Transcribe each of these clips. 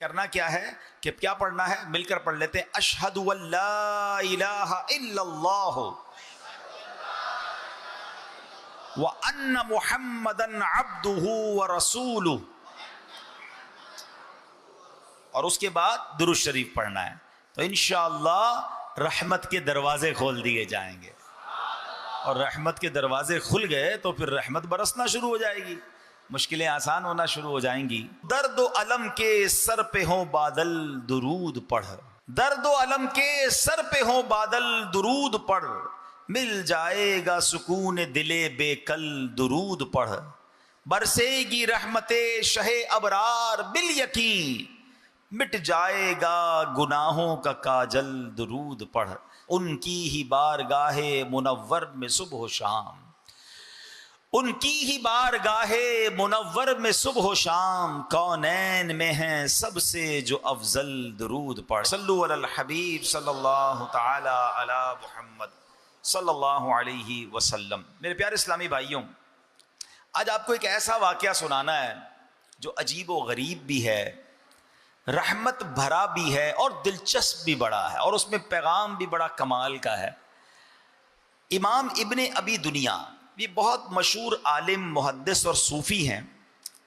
کرنا کیا ہے کہ کیا پڑھنا ہے، مل کر پڑھ لیتے ہیں. اشہد ان لا الہ الا اللہ وان محمدا عبدہ ورسولہ، اور اس کے بعد درود شریف پڑھنا ہے. تو انشاءاللہ رحمت کے دروازے کھول دیے جائیں گے، اور رحمت کے دروازے کھل گئے تو پھر رحمت برسنا شروع ہو جائے گی، مشکلیں آسان ہونا شروع ہو جائیں گی. درد و الم کے سر پہ ہوں بادل درود پڑھ، درد و الم کے سر پہ ہوں بادل درود پڑھ، مل جائے گا سکون دل بے کل درود پڑھ، برسے گی رحمت شہ ابرار بالیقین، مٹ جائے گا گناہوں کا کاجل درود پڑھ، ان کی ہی بارگاہ منور میں صبح و شام، ان کی ہی بارگاہ منور میں صبح و شام، کونین میں ہیں سب سے جو افضل درود پڑھ. صلو علی الحبیب صلی اللہ تعالی علی محمد صلی اللہ علیہ وسلم. میرے پیارے اسلامی بھائیوں، آج آپ کو ایک ایسا واقعہ سنانا ہے جو عجیب و غریب بھی ہے، رحمت بھرا بھی ہے اور دلچسپ بھی بڑا ہے، اور اس میں پیغام بھی بڑا کمال کا ہے. امام ابن ابی دنیا یہ بہت مشہور عالم، محدث اور صوفی ہیں،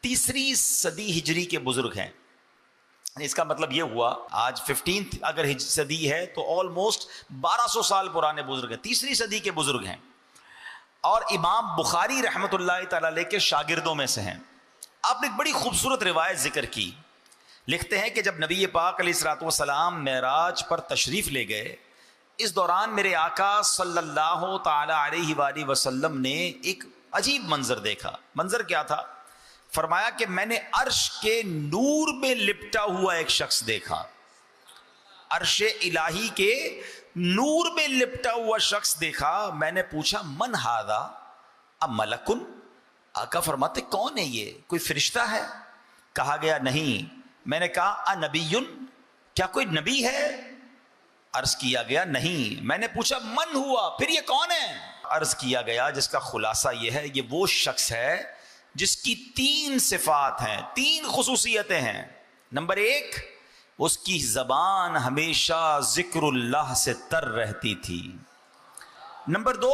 3 صدی ہجری کے بزرگ ہیں. اس کا مطلب یہ ہوا آج 15 اگر صدی ہے تو آلموسٹ 1200 سال پرانے بزرگ ہیں، 3 صدی کے بزرگ ہیں، اور امام بخاری رحمۃ اللہ تعالی علیہ کے شاگردوں میں سے ہیں. آپ نے ایک بڑی خوبصورت روایت ذکر کی. لکھتے ہیں کہ جب نبی پاک علیہ الصلوۃ والسلام معراج پر تشریف لے گئے، اس دوران میرے آقا صلی اللہ تعالی علیہ وآلہ وسلم نے ایک عجیب منظر دیکھا. منظر کیا تھا؟ فرمایا کہ میں نے عرش کے نور میں لپٹا ہوا ایک شخص دیکھا. عرش الہی کے نور میں لپٹا ہوا شخص دیکھا. میں نے پوچھا من ھذا ام ملکن؟ آقا فرماتے کون ہے یہ، کوئی فرشتہ ہے؟ کہا گیا نہیں. میں نے کہا انبی، کیا کوئی نبی ہے؟ عرض کیا گیا نہیں. میں نے پوچھا من ہوا، پھر یہ کون ہے؟ عرض کیا گیا جس کا خلاصہ یہ ہے، یہ وہ شخص ہے جس کی 3 صفات ہیں، 3 خصوصیتیں ہیں. نمبر 1، اس کی زبان ہمیشہ ذکر اللہ سے تر رہتی تھی. نمبر 2،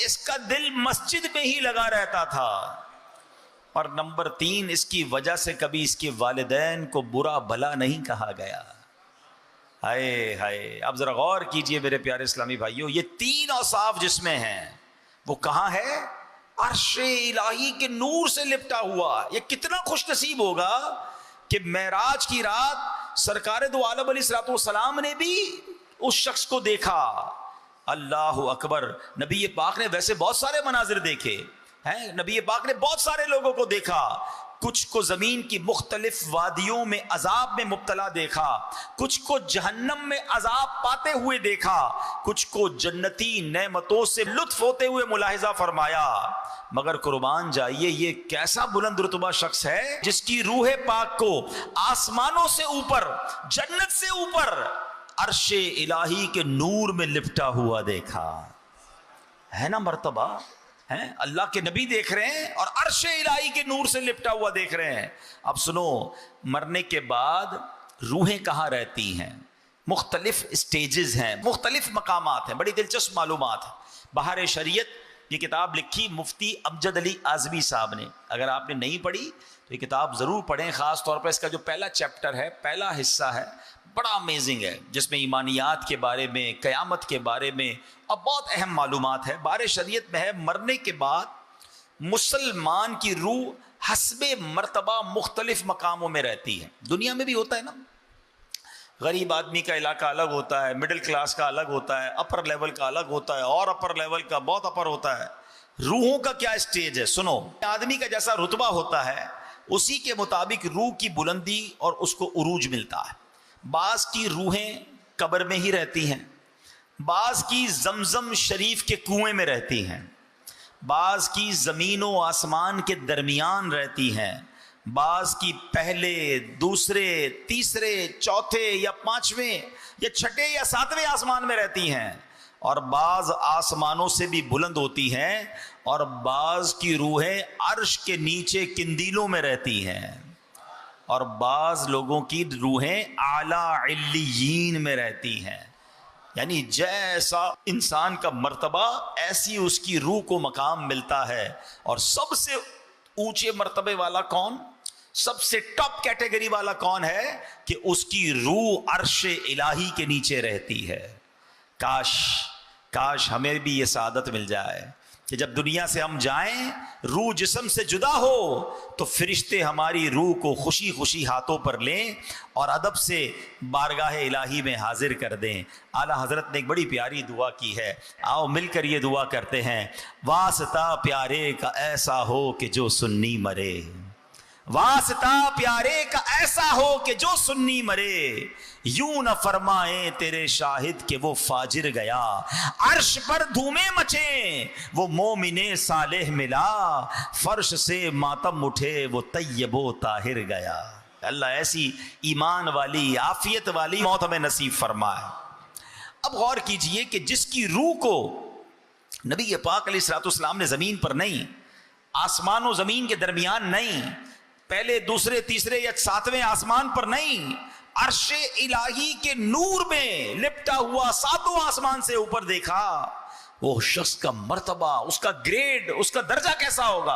اس کا دل مسجد میں ہی لگا رہتا تھا. اور نمبر 3، اس کی وجہ سے کبھی اس کے والدین کو برا بھلا نہیں کہا گیا. ہائے ہائے، اب ذرا غور کیجئے میرے پیارے اسلامی بھائیوں، یہ 3 اوصاف جس میں ہیں وہ کہاں ہے؟ عرش الہی کے نور سے لپٹا ہوا. یہ کتنا خوش نصیب ہوگا کہ معراج کی رات سرکار دو عالم علیہ الصلوۃ والسلام نے بھی اس شخص کو دیکھا. اللہ اکبر. نبی پاک نے ویسے بہت سارے مناظر دیکھے ہیں، نبی پاک نے بہت سارے لوگوں کو دیکھا، کچھ کو زمین کی مختلف وادیوں میں عذاب میں مبتلا دیکھا، کچھ کو جہنم میں عذاب پاتے ہوئے دیکھا، کچھ کو جنتی نعمتوں سے لطف ہوتے ہوئے ملاحظہ فرمایا. مگر قربان جائیے، یہ کیسا بلند رتبہ شخص ہے جس کی روح پاک کو آسمانوں سے اوپر، جنت سے اوپر عرش الہی کے نور میں لپٹا ہوا دیکھا. ہے نا مرتبہ؟ ہیں اللہ کے نبی دیکھ رہے ہیں اور عرش الہی کے نور سے لپٹا ہوا دیکھ رہے ہیں. اب سنو، مرنے کے بعد روحیں کہاں رہتی ہیں؟ مختلف سٹیجز ہیں، مختلف مقامات ہیں. بڑی دلچسپ معلومات ہے. بہار شریعت یہ کتاب لکھی مفتی امجد علی اعظمی صاحب نے. اگر آپ نے نہیں پڑھی تو یہ کتاب ضرور پڑھیں. خاص طور پر اس کا جو پہلا چیپٹر ہے، پہلا حصہ ہے، بڑا امیزنگ ہے، جس میں ایمانیات کے بارے میں، قیامت کے بارے میں اور بہت اہم معلومات ہے. بہار شریعت میں ہے مرنے کے بعد مسلمان کی روح حسب مرتبہ مختلف مقاموں میں رہتی ہے. دنیا میں بھی ہوتا ہے نا، غریب آدمی کا علاقہ الگ ہوتا ہے، مڈل کلاس کا الگ ہوتا ہے، اپر لیول کا الگ ہوتا ہے، اور اپر لیول کا بہت اپر ہوتا ہے. روحوں کا کیا اسٹیج ہے؟ سنو، آدمی کا جیسا رتبہ ہوتا ہے اسی کے مطابق روح کی بلندی اور اس کو عروج ملتا ہے. بعض کی روحیں قبر میں ہی رہتی ہیں، بعض کی زمزم شریف کے کنویں میں رہتی ہیں، بعض کی زمین و آسمان کے درمیان رہتی ہیں، بعض کی پہلے، دوسرے، تیسرے، چوتھے یا 5ویں یا 6 یا 7ویں آسمان میں رہتی ہیں، اور بعض آسمانوں سے بھی بلند ہوتی ہیں، اور بعض کی روحیں عرش کے نیچے کندیلوں میں رہتی ہیں. اور بعض لوگوں کی روحیں اعلیٰ علیین میں رہتی ہیں، یعنی جیسا انسان کا مرتبہ ایسی اس کی روح کو مقام ملتا ہے. اور سب سے اونچے مرتبے والا کون، سب سے ٹاپ کیٹیگری والا کون ہے کہ اس کی روح عرش الہی کے نیچے رہتی ہے. کاش ہمیں بھی یہ سعادت مل جائے کہ جب دنیا سے ہم جائیں روح جسم سے جدا ہو تو فرشتے ہماری روح کو خوشی خوشی ہاتھوں پر لیں اور ادب سے بارگاہ الہی میں حاضر کر دیں. اعلیٰ حضرت نے ایک بڑی پیاری دعا کی ہے، آؤ مل کر یہ دعا کرتے ہیں. واسطہ پیارے کا ایسا ہو کہ جو سنی مرے، واسطہ پیارے کا ایسا ہو کہ جو سنی مرے، یوں نہ فرمائیں تیرے شاہد کہ وہ فاجر گیا، عرش پر دھومیں مچیں وہ مومن صالح ملا، فرش سے ماتم اٹھے وہ طیب و طاہر گیا. اللہ ایسی ایمان والی عافیت والی موت ہمیں نصیب فرمائے. اب غور کیجئے کہ جس کی روح کو نبی پاک علیہ الصلوۃ والسلام نے زمین پر نہیں، آسمان و زمین کے درمیان نہیں، پہلے دوسرے تیسرے یا ساتویں آسمان پر نہیں، عرش الہی کے نور میں لپٹا ہوا ساتوں آسمان سے اوپر دیکھا، وہ شخص کا مرتبہ، اس کا گریڈ، اس کا درجہ کیسا ہوگا.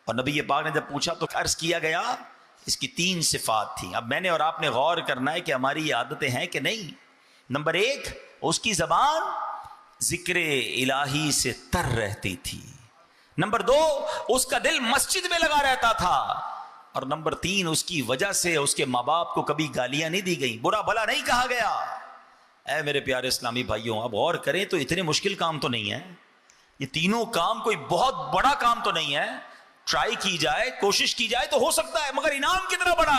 اور نبی پاک نے جب پوچھا تو عرض کیا گیا اس کی 3 صفات تھیں. اب میں نے اور آپ نے غور کرنا ہے کہ ہماری یہ عادتیں ہیں کہ نہیں. نمبر 1، اس کی زبان ذکر الہی سے تر رہتی تھی. نمبر 2، اس کا دل مسجد میں لگا رہتا تھا. اور نمبر 3، اس کی وجہ سے اس کے ماں باپ کو کبھی گالیاں نہیں دی گئی، برا بھلا نہیں کہا گیا. اے میرے پیارے اسلامی بھائیوں، اب غور کریں تو اتنے مشکل کام تو نہیں ہے، یہ تینوں کام کوئی بہت بڑا کام تو نہیں ہے. ٹرائی کی جائے، کوشش کی جائے تو ہو سکتا ہے، مگر انعام کتنا بڑا.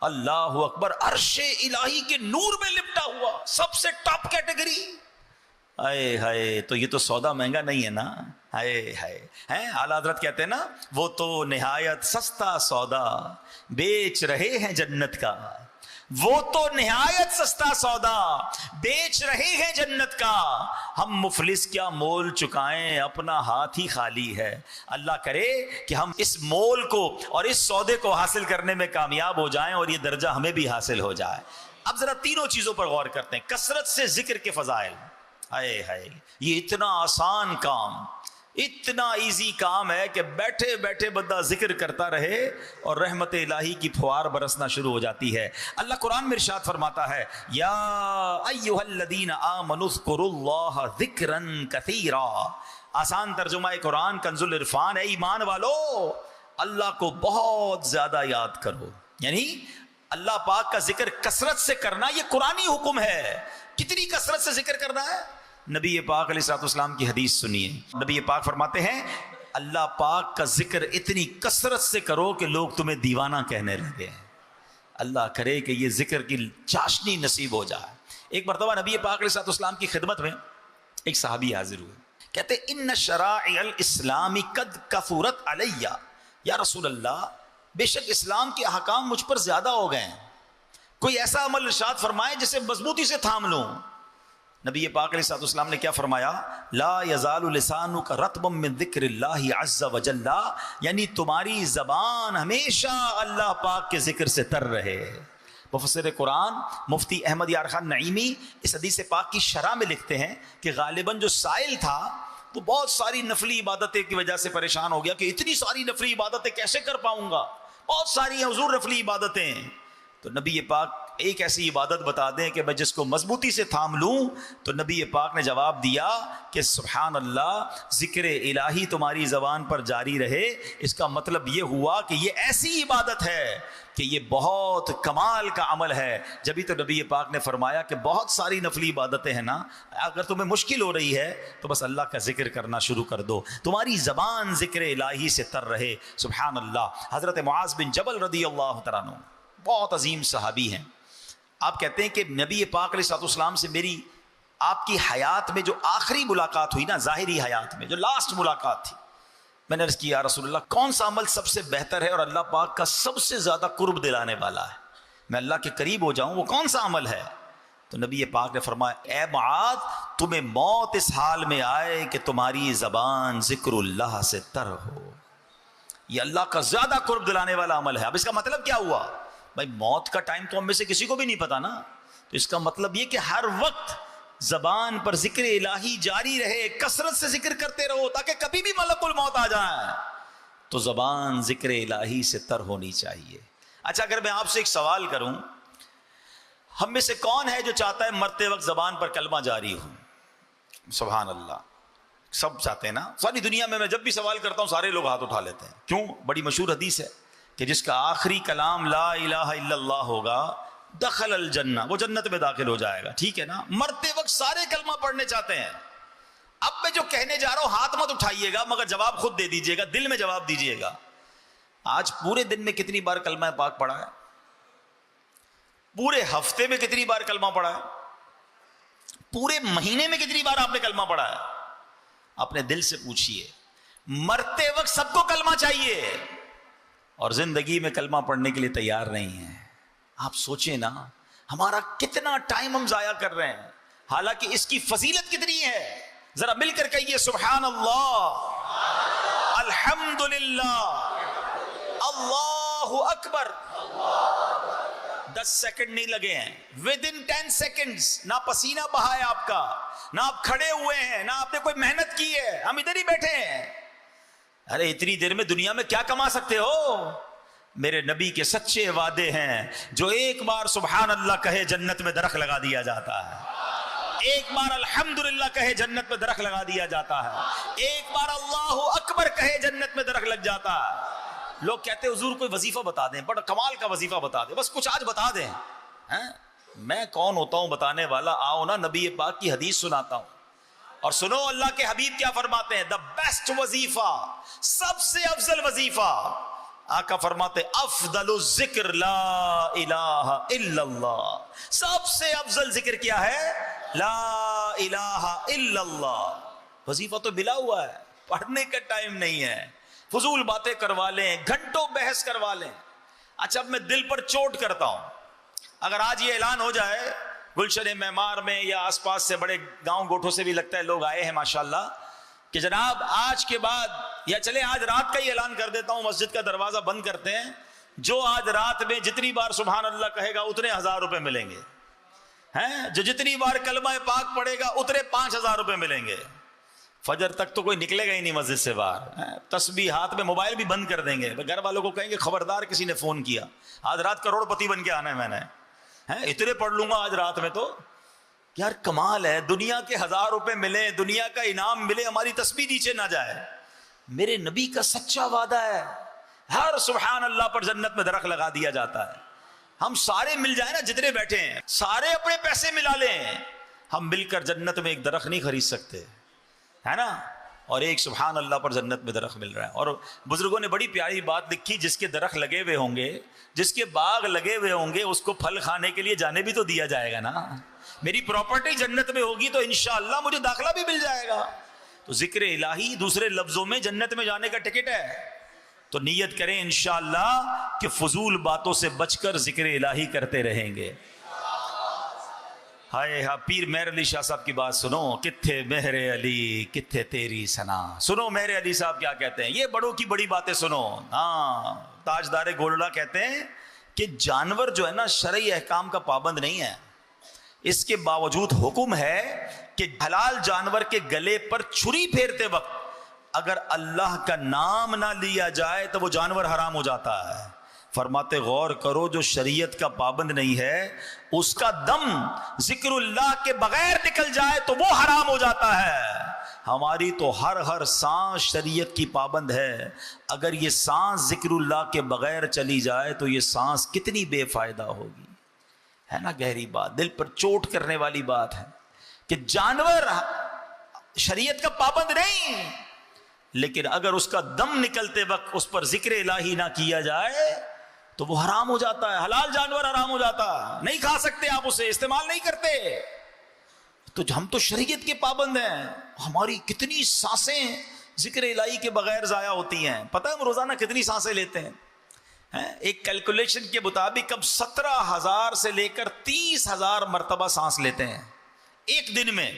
اللہ اکبر، عرش الہی کے نور میں لپٹا ہوا سب سے ٹاپ کیٹیگری. ہائے ہائے، تو یہ تو سودا مہنگا نہیں ہے نا. ہائے ہائے، ہیں اعلیٰ حضرت کہتے ہیں نا، وہ تو نہایت سستا سودا بیچ رہے ہیں جنت کا، وہ تو نہایت سستا سودا بیچ رہے ہیں جنت کا، ہم مفلس کیا مول چکائیں اپنا ہاتھ ہی خالی ہے. اللہ کرے کہ ہم اس مول کو اور اس سودے کو حاصل کرنے میں کامیاب ہو جائیں اور یہ درجہ ہمیں بھی حاصل ہو جائے. اب ذرا تینوں چیزوں پر غور کرتے ہیں. کثرت سے ذکر کے فضائل، ہائے ہائے، یہ اتنا آسان کام، اتنا ایزی کام ہے کہ بیٹھے بیٹھے بندہ ذکر کرتا رہے اور رحمت الہی کی پھوار برسنا شروع ہو جاتی ہے. اللہ قرآن میں ارشاد فرماتا ہے، یا ایھا الذین آمنوا اذکروا اللہ ذکرا کثیرا. آسان ترجمہ قرآن کنز العرفان ہے، ایمان والو اللہ کو بہت زیادہ یاد کرو. یعنی اللہ پاک کا ذکر کثرت سے کرنا یہ قرآنی حکم ہے. کتنی کثرت سے ذکر کرنا ہے؟ نبی پاک علیہ الصلوۃ والسلام کی حدیث سنیے. نبی پاک فرماتے ہیں اللہ پاک کا ذکر اتنی کثرت سے کرو کہ لوگ تمہیں دیوانہ کہنے لگے. اللہ کرے کہ یہ ذکر کی چاشنی نصیب ہو جائے. ایک مرتبہ نبی پاک علیہ الصلوۃ والسلام کی خدمت میں ایک صحابی حاضر ہوئے، کہتے ان شرائع الاسلام قد کثرت علی. یا رسول اللہ، بے شک اسلام کے احکام مجھ پر زیادہ ہو گئے ہیں، کوئی ایسا عمل ارشاد فرمائے جسے مضبوطی سے تھام لوں. نبی پاک علیہ الصلوۃ والسلام نے کیا فرمایا؟ لا یزال لسانک رطبا من ذکر اللہ عز وجل، یعنی تمہاری زبان ہمیشہ اللہ پاک کے ذکر سے تر رہے. مفسر قرآن مفتی احمد یار خان نعیمی اس حدیث پاک کی شرح میں لکھتے ہیں کہ غالباً جو سائل تھا وہ بہت ساری نفلی عبادتیں کی وجہ سے پریشان ہو گیا کہ اتنی ساری نفلی عبادتیں کیسے کر پاؤں گا، بہت ساری ہیں حضور نفلی عبادتیں. تو نبی پاک ایک ایسی عبادت بتا دیں کہ میں جس کو مضبوطی سے تھام لوں. تو نبی پاک نے جواب دیا کہ سبحان اللہ، ذکر الہی تمہاری زبان پر جاری رہے. اس کا مطلب یہ ہوا کہ یہ ایسی عبادت ہے کہ یہ بہت کمال کا عمل ہے. جبھی تو نبی پاک نے فرمایا کہ بہت ساری نفلی عبادتیں ہیں نا، اگر تمہیں مشکل ہو رہی ہے تو بس اللہ کا ذکر کرنا شروع کر دو، تمہاری زبان ذکر الہی سے تر رہے. سبحان اللہ. حضرت معاذ بن جبل رضی اللہ تعالیٰ عنہ بہت عظیم صحابی ہیں. آپ کہتے ہیں کہ نبی پاک علیہ الصلوۃ والسلام سے میری آپ کی حیات میں جو آخری ملاقات ہوئی نا، ظاہری حیات میں جو لاسٹ ملاقات تھی، میں نے عرض کیا یا رسول اللہ کون سا عمل سب سے بہتر ہے اور اللہ پاک کا سب سے زیادہ قرب دلانے والا ہے، میں اللہ کے قریب ہو جاؤں، وہ کون سا عمل ہے؟ تو نبی پاک نے فرمایا اے معاذ، تمہیں موت اس حال میں آئے کہ تمہاری زبان ذکر اللہ سے تر ہو. یہ اللہ کا زیادہ قرب دلانے والا عمل ہے. اب اس کا مطلب کیا ہوا بھائی؟ موت کا ٹائم تو ہم میں سے کسی کو بھی نہیں پتا نا. تو اس کا مطلب یہ کہ ہر وقت زبان پر ذکر الہی جاری رہے, کثرت سے ذکر کرتے رہو تاکہ کبھی بھی ملک الموت آ جائے تو زبان ذکر الہی سے تر ہونی چاہیے. اچھا اگر میں آپ سے ایک سوال کروں, ہم میں سے کون ہے جو چاہتا ہے مرتے وقت زبان پر کلمہ جاری ہو؟ سبحان اللہ, سب چاہتے ہیں نا. ساری دنیا میں جب بھی سوال کرتا ہوں سارے لوگ ہاتھ اٹھا لیتے ہیں. کیوں؟ بڑی مشہور حدیث ہے کہ جس کا آخری کلام لا الہ الا اللہ ہوگا دخل الجنہ, وہ جنت میں داخل ہو جائے گا. ٹھیک ہے نا, مرتے وقت سارے کلمہ پڑھنے چاہتے ہیں. اب میں جو کہنے جا رہا ہوں ہاتھ مت اٹھائیے گا, مگر جواب خود دے دیجئے گا, دل میں جواب دیجئے گا. آج پورے دن میں کتنی بار کلمہ پاک پڑھا ہے؟ پورے ہفتے میں کتنی بار کلمہ پڑھا ہے؟ پورے مہینے میں کتنی بار آپ نے کلمہ پڑھا ہے؟ اپنے دل سے پوچھئے. مرتے وقت سب کو کلمہ چاہیے اور زندگی میں کلمہ پڑھنے کے لیے تیار نہیں ہے. آپ سوچیں نا ہمارا کتنا ٹائم ہم ضائع کر رہے ہیں, حالانکہ اس کی فضیلت کتنی ہے. ذرا مل کر کہیے سبحان اللہ, الحمدللہ, اللہ اکبر. 10 سیکنڈ نہیں لگے ہیں, ودن 10 سیکنڈز. نہ پسینہ بہا ہے آپ کا, نہ آپ کھڑے ہوئے ہیں, نہ آپ نے کوئی محنت کی ہے, ہم ادھر ہی بیٹھے ہیں. ارے اتنی دیر میں دنیا میں کیا کما سکتے ہو؟ میرے نبی کے سچے وعدے ہیں, جو ایک بار سبحان اللہ کہے جنت میں درخت لگا دیا جاتا ہے, ایک بار الحمدللہ کہے جنت میں درخت لگا دیا جاتا ہے, ایک بار اللہ اکبر کہے جنت میں درخت لگ جاتا ہے. لوگ کہتے ہیں حضور کوئی وظیفہ بتا دیں, بڑا کمال کا وظیفہ بتا دیں, بس کچھ آج بتا دیں. میں کون ہوتا ہوں بتانے والا؟ آؤ نا نبی پاک کی حدیث سناتا ہوں, اور سنو اللہ کے حبیب کیا فرماتے ہیں. دا بیسٹ وظیفہ, سب سے افضل وظیفہ, آقا فرماتے افضل الذکر لا الہ الا اللہ. سب سے افضل ذکر کیا ہے؟ لا الہ الا اللہ. وظیفہ تو ملا ہوا ہے, پڑھنے کا ٹائم نہیں ہے, فضول باتیں کروا لیں, گھنٹوں بحث کروا لیں. اچھا اب میں دل پر چوٹ کرتا ہوں, اگر آج یہ اعلان ہو جائے گلشن معمار میں یا آس پاس سے بڑے گاؤں گوٹھوں سے بھی لگتا ہے لوگ آئے ہیں ماشاءاللہ, کہ جناب آج کے بعد, یا چلے آج رات کا ہی اعلان کر دیتا ہوں, مسجد کا دروازہ بند کرتے ہیں, جو آج رات میں جتنی بار سبحان اللہ کہے گا اتنے 1000 روپے ملیں گے, ہیں جو جتنی بار کلمہ پاک پڑھے گا اتنے 5000 روپے ملیں گے. فجر تک تو کوئی نکلے گا ہی نہیں مسجد سے باہر, تسبیح ہاتھ میں, موبائل بھی بند کر دیں گے. گھر والوں کو کہیں گے خبردار کسی نے فون کیا, آج رات کروڑ پتی بن کے آنا ہے میں نے, اتنے پڑھ لوں گا آج رات میں. تو یار کمال ہے, دنیا کے 1000 روپے ملے, دنیا کا انعام ملے, ہماری تسبیح نیچے نہ جائے. میرے نبی کا سچا وعدہ ہے, ہر سبحان اللہ پر جنت میں درخت لگا دیا جاتا ہے. ہم سارے مل جائیں نا, جتنے بیٹھے ہیں سارے اپنے پیسے ملا لیں, ہم مل کر جنت میں ایک درخت نہیں خرید سکتے, ہے نا. اور ایک سبحان اللہ پر جنت میں درخت مل رہا ہے. اور بزرگوں نے بڑی پیاری بات لکھی, جس کے درخت لگے ہوئے ہوں گے, جس کے باغ لگے ہوئے ہوں گے, اس کو پھل کھانے کے لیے جانے بھی تو دیا جائے گا نا. میری پراپرٹی جنت میں ہوگی تو انشاءاللہ مجھے داخلہ بھی مل جائے گا. تو ذکر الہی دوسرے لفظوں میں جنت میں جانے کا ٹکٹ ہے. تو نیت کریں انشاءاللہ کہ فضول باتوں سے بچ کر ذکر الہی کرتے رہیں گے. ہائے ہاں پیر مہر علی شاہ صاحب کی بات سنو, کتھے مہر علی کتھے تیری سنا. سنو مہر علی صاحب کیا کہتے ہیں, یہ بڑوں کی بڑی باتیں سنو. ہاں تاجدار گولڈا کہتے ہیں کہ جانور جو ہے نا شرعی احکام کا پابند نہیں ہے, اس کے باوجود حکم ہے کہ حلال جانور کے گلے پر چھری پھیرتے وقت اگر اللہ کا نام نہ لیا جائے تو وہ جانور حرام ہو جاتا ہے. فرماتے غور کرو, جو شریعت کا پابند نہیں ہے اس کا دم ذکر اللہ کے بغیر نکل جائے تو وہ حرام ہو جاتا ہے. ہماری تو ہر سانس شریعت کی پابند ہے, اگر یہ سانس ذکر اللہ کے بغیر چلی جائے تو یہ سانس کتنی بے فائدہ ہوگی. ہے نا گہری بات, دل پر چوٹ کرنے والی بات ہے کہ جانور شریعت کا پابند نہیں, لیکن اگر اس کا دم نکلتے وقت اس پر ذکر الہی نہ کیا جائے تو وہ حرام ہو جاتا ہے. حلال جانور حرام ہو جاتا ہے, نہیں کھا سکتے آپ اسے, استعمال نہیں کرتے. تو ہم تو شریعت کے پابند ہیں, ہماری کتنی سانسیں ذکر الہی کے بغیر ضائع ہوتی ہیں. پتہ ہے ہم روزانہ کتنی سانسیں لیتے ہیں؟ ایک کیلکولیشن کے مطابق اب 17,000 سے لے کر 30,000 مرتبہ سانس لیتے ہیں ایک دن میں.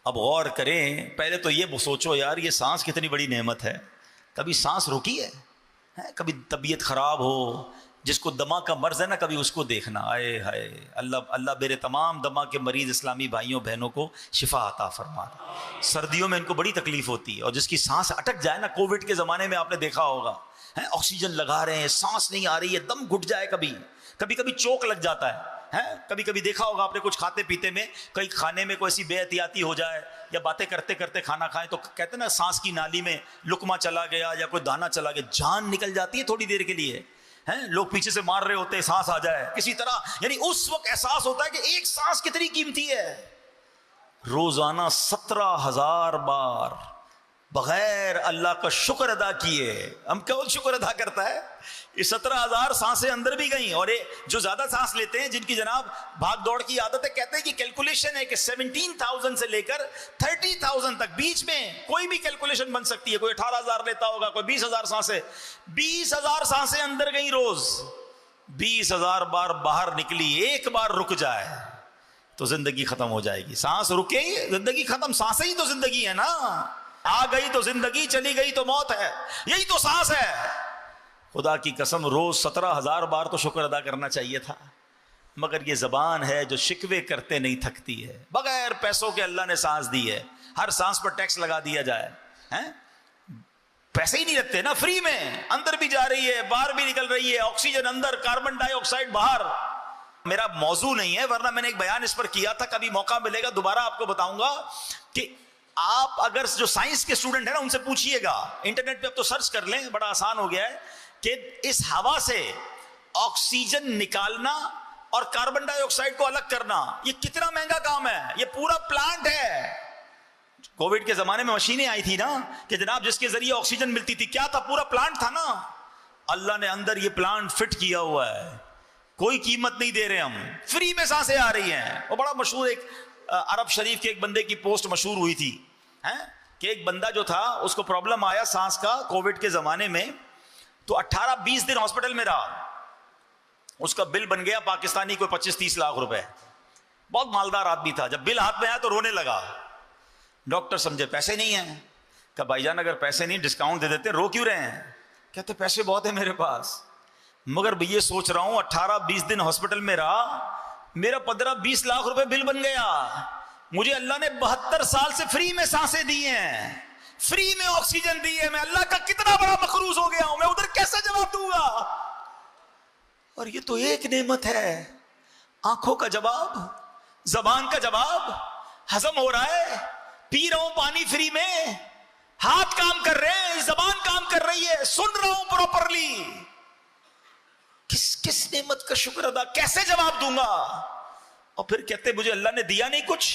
اب غور کریں, پہلے تو یہ سوچو یار یہ سانس کتنی بڑی نعمت ہے. کبھی سانس روکی ہے؟ کبھی طبیعت خراب ہو، جس کو دما کا مرض ہے نا، کبھی اس کو دیکھنا، آئے ہائے اللہ میرے تمام دما کے مریض اسلامی بھائیوں بہنوں کو شفا عطا فرما۔ سردیوں میں ان کو بڑی تکلیف ہوتی ہے، اور جس کی سانس اٹک جائے نا، کووڈ کے زمانے میں آپ نے دیکھا ہوگا، آکسیجن لگا رہے ہیں، سانس نہیں آ رہی ہے، دم گھٹ جائے، کبھی چوک لگ جاتا ہے، کبھی دیکھا ہوگا آپ نے کچھ کھاتے پیتے میں، کئی کھانے میں کوئی ایسی بے احتیاطی ہو جائے یا باتیں کرتے کرتے کھانا کھائیں تو کہتے ہیں نا سانس کی نالی میں لقمہ چلا گیا یا کوئی دانا چلا گیا، جان نکل جاتی ہے تھوڑی دیر کے لیے، لوگ پیچھے سے مار رہے ہوتے ہیں، سانس آ جائے کسی طرح، یعنی اس وقت احساس ہوتا ہے کہ ایک سانس کتنی قیمتی ہے۔ روزانہ 17,000 بار بغیر اللہ کا شکر ادا کیے، ہم کون شکر ادا کرتا ہے؟ یہ 17,000 سانسیں اندر بھی گئیں، اور جو زیادہ سانس لیتے ہیں، جن کی جناب بھاگ دوڑ کی عادت ہے، کہتے ہیں کہ کیلکولیشن ہے کہ 17,000 سے لے کر 30,000 تک بیچ میں کوئی بھی کیلکولیشن بن سکتی ہے، کوئی 18,000 لیتا ہوگا، کوئی 20,000 سانسیں، 20,000 سانسیں اندر گئیں روز، 20,000 بار باہر نکلی، ایک بار رک جائے تو زندگی ختم ہو جائے گی۔ سانس رکے زندگی ختم، سانسیں ہی تو زندگی ہے نا، آ گئی تو زندگی، چلی گئی تو موت ہے، یہی تو سانس ہے۔ خدا کی قسم روز 17,000 بار تو شکر ادا کرنا چاہیے تھا، مگر یہ زبان ہے جو شکوے کرتے نہیں تھکتی ہے، بغیر پیسوں کے اللہ نے سانس دی ہے، ہر سانس پر ٹیکس لگا دیا جائے، پیسے ہی نہیں رکھتے نا، فری میں اندر بھی جا رہی ہے باہر بھی نکل رہی ہے، آکسیجن اندر، کاربن ڈائی آکسائڈ باہر۔ میرا موضوع نہیں ہے، ورنہ میں نے ایک بیان اس پر کیا تھا، کبھی موقع ملے گا دوبارہ آپ کو بتاؤں گا کہ آپ اگر جو سائنس کے اسٹوڈنٹ ہیں نا، ان سے پوچھئے گا، انٹرنیٹ پہ اب تو سرچ کر لیں، بڑا آسان ہو گیا ہے، کہ اس ہوا سے آکسیجن نکالنا اور کاربن ڈائی آکسائڈ کو الگ کرنا یہ کتنا مہنگا کام ہے، یہ پورا پلانٹ ہے۔ کووڈ کے زمانے میں مشینیں آئی تھی نا کہ جناب جس کے ذریعے آکسیجن ملتی تھی، کیا تھا؟ پورا پلانٹ تھا نا، اللہ نے اندر یہ پلانٹ فٹ کیا ہوا ہے، کوئی قیمت نہیں دے رہے ہم، فری میں سانسیں آ رہی ہیں۔ وہ بڑا مشہور ایک عرب شریف کے ایک بندے کی پوسٹ مشہور ہوئی تھی کہ ایک بندہ جو تھا اس کو پرابلم آیا سانس کا کووڈ کے زمانے میں، تو 18-20 دن ہاسپٹل میں رہا، اس کا بل بن گیا پاکستانی کوئی 25-30 لاکھ روپے، بہت مالدار آدمی تھا۔ جب بل ہاتھ میں آیا تو رونے لگا، ڈاکٹر سمجھے پیسے نہیں ہیں، کہ بھائی جان اگر پیسے نہیں ڈسکاؤنٹ دے دیتے، رو کیوں رہے ہیں؟ کہتے پیسے بہت ہیں میرے پاس، مگر یہ سوچ رہا ہوں 18-20 دن ہاسپٹل میں رہا، میرا 15-20 لاکھ روپے بل بن گیا، مجھے اللہ نے 72 سال سے فری میں سانسیں دی ہیں، فری میں آکسیجن دی ہے، میں اللہ کا کتنا بڑا مقروض ہو گیا ہوں، میں ادھر کیسے جواب دوں گا؟ اور یہ تو ایک نعمت ہے، آنکھوں کا جواب، زبان کا جواب، ہضم ہو رہا ہے، پی رہا ہوں پانی فری میں، ہاتھ کام کر رہے ہیں، زبان کام کر رہی ہے، سن رہا ہوں پراپرلی، کس نعمت کا شکر ادا، کیسے جواب دوں گا؟ اور پھر کہتے مجھے اللہ نے دیا نہیں کچھ،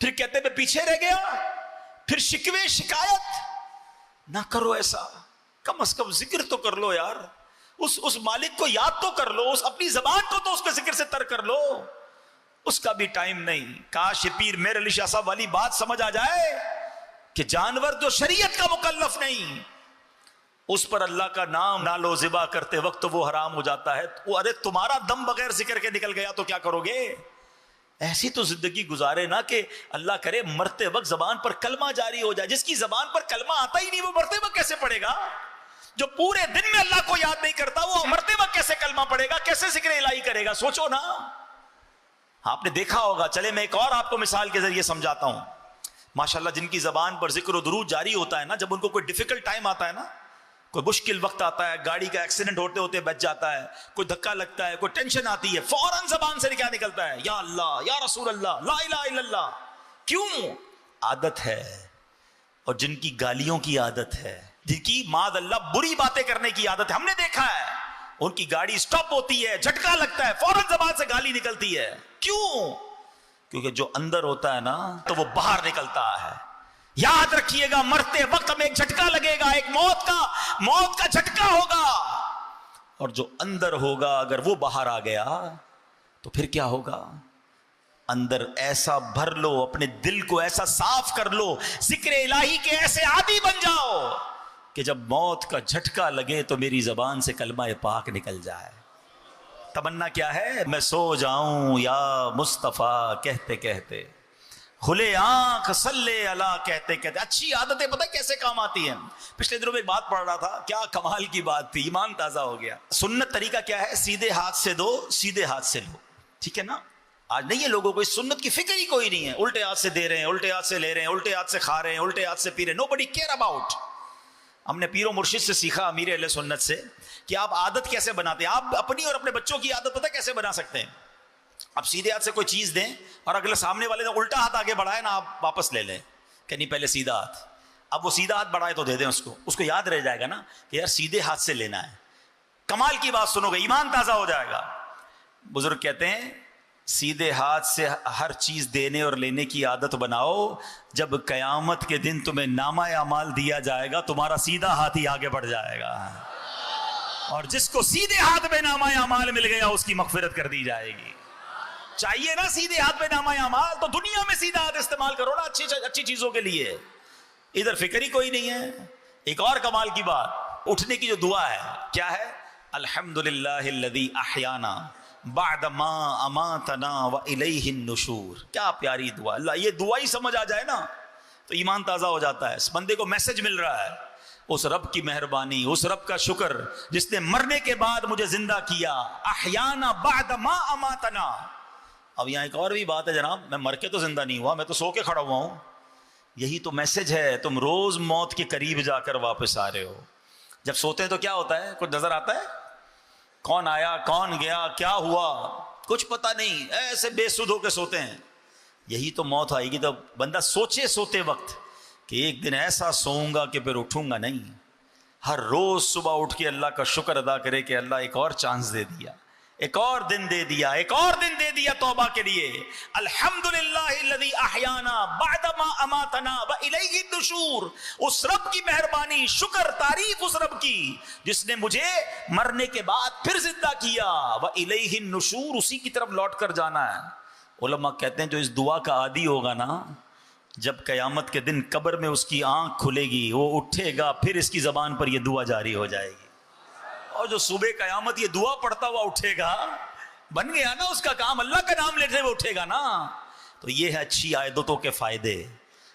پھر کہتے میں پیچھے رہ گیا، پھر شکوے شکایت نہ کرو، ایسا کم از کم ذکر تو کر لو یار، اس مالک کو یاد تو کر لو، اس اپنی زبان کو تو اس کے ذکر سے تر کر لو، اس کا بھی ٹائم نہیں۔ کاش پیر میر علی شاہ صاحب والی بات سمجھ آ جائے کہ جانور جو شریعت کا مکلف نہیں، اس پر اللہ کا نام نہ لو ذبح کرتے وقت تو وہ حرام ہو جاتا ہے، ارے تمہارا دم بغیر ذکر کے نکل گیا تو کیا کرو گے؟ ایسی تو زندگی گزارے نا کہ اللہ کرے مرتے وقت زبان پر کلمہ جاری ہو جائے۔ جس کی زبان پر کلمہ آتا ہی نہیں وہ مرتے وقت کیسے پڑھے گا؟ جو پورے دن میں اللہ کو یاد نہیں کرتا وہ مرتے وقت کیسے کلمہ پڑھے گا، کیسے ذکر الہی کرے گا؟ سوچو نا، آپ نے دیکھا ہوگا۔ چلے میں ایک اور آپ کو مثال کے ذریعے سمجھاتا ہوں۔ ماشاءاللہ جن کی زبان پر ذکر و درود جاری ہوتا ہے نا، جب ان کو کوئی ڈیفیکلٹ ٹائم آتا ہے نا، کوئی مشکل وقت آتا ہے، گاڑی کا ایکسیڈنٹ ہوتے ہوتے بچ جاتا ہے، کوئی دھکا لگتا ہے، کوئی ٹینشن آتی ہے، فوراً زبان سے کیا نکلتا ہے؟ یا اللہ، یا رسول اللہ، لا الہ الا اللہ۔ کیوں؟ عادت ہے۔ اور جن کی گالیوں کی عادت ہے، جن کی معاذ اللہ بری باتیں کرنے کی عادت ہے، ہم نے دیکھا ہے ان کی گاڑی سٹاپ ہوتی ہے، جھٹکا لگتا ہے، فوراً زبان سے گالی نکلتی ہے۔ کیوں؟ کیونکہ جو اندر ہوتا ہے نا تو وہ باہر نکلتا ہے۔ یاد رکھیے گا، مرتے وقت ہمیں ایک جھٹکا لگے گا، ایک موت کا جھٹکا ہوگا، اور جو اندر ہوگا اگر وہ باہر آ گیا تو پھر کیا ہوگا؟ اندر ایسا بھر لو، اپنے دل کو ایسا صاف کر لو، ذکر الہی کے ایسے عادی بن جاؤ کہ جب موت کا جھٹکا لگے تو میری زبان سے کلمہ پاک نکل جائے۔ تمنا کیا ہے؟ میں سو جاؤں یا مصطفیٰ کہتے کہتے، کھلے آنکھ صلی اللہ کہتے کہتے. اچھی عادتیں پتہ کیسے کام آتی ہیں. پچھلے دنوں میں ایک بات پڑھ رہا تھا, کیا کمال کی بات تھی, ایمان تازہ ہو گیا. سنت طریقہ کیا ہے؟ سیدھے ہاتھ سے دو, سیدھے ہاتھ سے لو, ٹھیک ہے نا. آج نہیں ہے لوگوں کو اس سنت کی فکر ہی کوئی نہیں ہے. الٹے ہاتھ سے دے رہے ہیں, الٹے ہاتھ سے لے رہے ہیں, الٹے ہاتھ سے کھا رہے ہیں, الٹے ہاتھ سے پی رہے ہیں. nobody care about. ہم نے پیر و مرشد سے سیکھا, امیر اہل سنت سے, کہ آپ عادت کیسے بناتے ہیں. آپ اپنی اور اپنے بچوں کی عادت پتہ کیسے بنا سکتے ہیں؟ آپ سیدھے ہاتھ سے کوئی چیز دیں اور اگلے سامنے والے نے الٹا ہاتھ آگے بڑھائے نا, آپ واپس لے لیں کہ نہیں پہلے سیدھا ہاتھ. اب وہ سیدھا ہاتھ بڑھائے تو دے دیں اس کو یاد رہ جائے گا نا کہ یار سیدھے ہاتھ سے لینا ہے. کمال کی بات سنو گے, ایمان تازہ ہو جائے گا. بزرگ کہتے ہیں سیدھے ہاتھ سے ہر چیز دینے اور لینے کی عادت بناؤ. جب قیامت کے دن تمہیں نامہ اعمال دیا جائے گا, تمہارا سیدھا ہاتھ ہی آگے بڑھ جائے گا, اور جس کو سیدھے ہاتھ میں نامہ اعمال مل گیا اس کی مغفرت کر دی جائے گی. چاہیے نا سیدھے ہاتھ میں نامہ اعمال, تو دنیا میں سیدھا ہاتھ استعمال کرو نا اچھی چیزوں کے لیے. ادھر فکر ہی کوئی نہیں ہے. ایک اور کمال کی بات, اٹھنے کی جو دعا ہے کیا ہے؟ الحمدللہ الذی احیانا بعد ما اماتنا والیہ النشور. کیا پیاری دعا. اللہ یہ دعا ہی سمجھ آ جائے نا تو ایمان تازہ ہو جاتا ہے. اس بندے کو میسج مل رہا ہے, اس رب کی مہربانی, اس رب کا شکر جس نے مرنے کے بعد مجھے زندہ کیا. احیانا بعد ما اماتنا. اب یہاں ایک اور بھی بات ہے جناب, میں مر کے تو زندہ نہیں ہوا, میں تو سو کے کھڑا ہوا ہوں. یہی تو میسج ہے, تم روز موت کے قریب جا کر واپس آ رہے ہو. جب سوتے ہیں تو کیا ہوتا ہے؟ کچھ نظر آتا ہے؟ کون آیا, کون گیا, کیا ہوا, کچھ پتہ نہیں, ایسے بے سدھ ہو کے سوتے ہیں. یہی تو موت آئے گی تو بندہ سوچے سوتے وقت کہ ایک دن ایسا سوؤں گا کہ پھر اٹھوں گا نہیں. ہر روز صبح اٹھ کے اللہ کا شکر ادا کرے کہ اللہ ایک اور چانس دے دیا, ایک اور دن دے دیا, ایک اور دن دے دیا توبہ کے لیے. الحمدللہ الذی احیانا بعد ما اماتنا والیہ النشور. اس رب کی مہربانی, شکر, تعریف اس رب کی جس نے مجھے مرنے کے بعد پھر زندہ کیا. والیہ النشور, اسی کی طرف لوٹ کر جانا ہے. علماء کہتے ہیں جو اس دعا کا عادی ہوگا نا, جب قیامت کے دن قبر میں اس کی آنکھ کھلے گی, وہ اٹھے گا, پھر اس کی زبان پر یہ دعا جاری ہو جائے گی. اور جو صبح قیامت یہ دعا پڑھتا ہوا اٹھے گا, بن گیا نا اس کا کام, اللہ کا نام لیتے ہوئے اٹھے گا نا. تو یہ ہے اچھی عادتوں کے فائدے.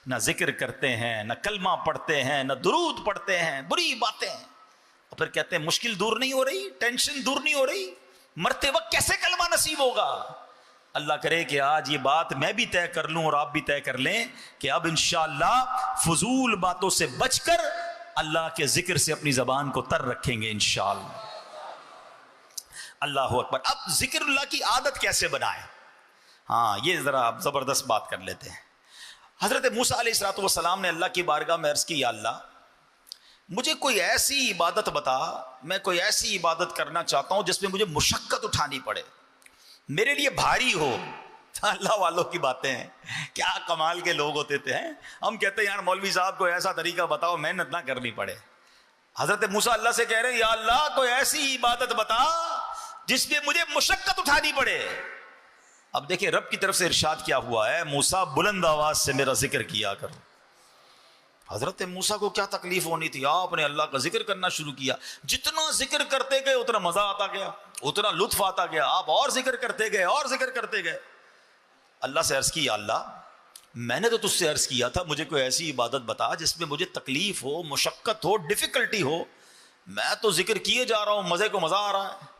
نہ ذکر کرتے ہیں, نہ کلمہ پڑھتے ہیں, نہ درود پڑھتے ہیں, بری باتیں. اور پھر کہتے ہیں مشکل دور نہیں ہو رہی, ٹینشن دور نہیں ہو رہی, مرتے وقت کیسے کلمہ نصیب ہوگا. اللہ کرے کہ آج یہ بات میں بھی طے کر لوں اور آپ بھی طے کر لیں کہ اب انشاءاللہ فضول باتوں سے بچ کر اللہ کے ذکر سے اپنی زبان کو تر رکھیں گے انشاءاللہ. اللہ اکبر. اب ذکر اللہ کی عادت کیسے بنائیں؟ ہاں یہ ذرا آپ زبردست بات کر لیتے ہیں. حضرت موسیٰ علیہ الصلوۃ والسلام نے اللہ کی بارگاہ میں عرض کی, یا اللہ مجھے کوئی ایسی عبادت بتا, میں کوئی ایسی عبادت کرنا چاہتا ہوں جس میں مجھے مشقت اٹھانی پڑے, میرے لیے بھاری ہو. اللہ والوں کی باتیں ہیں, کیا کمال کے لوگ ہوتے تھے. ہم کہتے ہیں یار مولوی صاحب کو ایسا طریقہ بتاؤ محنت نہ کرنی پڑے. حضرت موسیٰ اللہ سے کہہ رہے ہیں یا اللہ کوئی ایسی عبادت بتا جس میں مجھے مشقت اٹھانی پڑے. اب دیکھیں رب کی طرف سے ارشاد کیا ہوا ہے, موسیٰ بلند آواز سے میرا ذکر کیا کرو. حضرت موسیٰ کو کیا تکلیف ہونی تھی, آپ نے اللہ کا ذکر کرنا شروع کیا. جتنا ذکر کرتے گئے اتنا مزہ آتا گیا, اتنا لطف آتا گیا, آپ اور ذکر کرتے گئے اور ذکر کرتے گئے. اللہ سے عرض کی, یا اللہ میں نے تو تجھ سے عرض کیا تھا مجھے کوئی ایسی عبادت بتا جس میں مجھے تکلیف ہو, مشقت ہو, ڈیفیکلٹی ہو. میں تو ذکر کیے جا رہا ہوں, مزے کو مزہ آ رہا ہے.